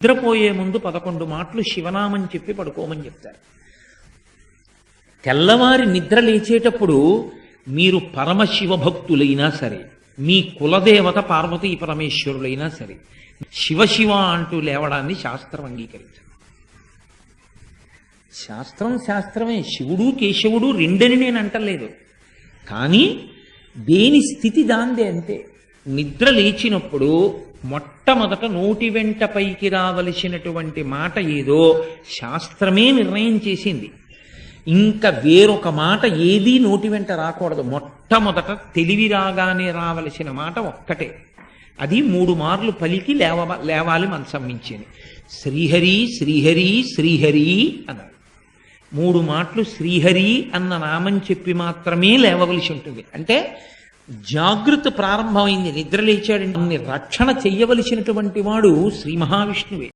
నిద్రపోయే ముందు 11 మాటలు శివనామం చెప్పి పడుకోమని చెప్తారు. తెల్లవారి నిద్ర లేచేటప్పుడు మీరు పరమశివ భక్తులైనా సరే, మీ కులదేవత పార్వతీ పరమేశ్వరులైనా సరే, శివ అంటూ లేవడాన్ని శాస్త్రం అంగీకరించదు. శాస్త్రమే. శివుడు కేశవుడు రెండని నేను అంటలేదు, కానీ దేని స్థితి దాందే అంతే. నిద్ర లేచినప్పుడు మొట్టమొదట నోటి వెంట పైకి రావలసినటువంటి మాట ఏదో శాస్త్రమే నిర్ణయం చేసింది. ఇంకా వేరొక మాట ఏదీ నోటి వెంట రాకూడదు. మొట్టమొదట తెలివి రాగానే రావలసిన మాట ఒక్కటే, అది 3 మార్లు పలికి లేవాలి మనసం మించింది. శ్రీహరి శ్రీహరి శ్రీహరి అన్నారు. 3 మాటలు శ్రీహరి అన్న నామం చెప్పి మాత్రమే లేవవలసి ఉంటుంది. అంటే జాగృత ప్రారంభమైంది. నిద్ర లేచాడంటే రక్షణ చెయ్యవలసినటువంటి వాడు శ్రీ మహావిష్ణువే.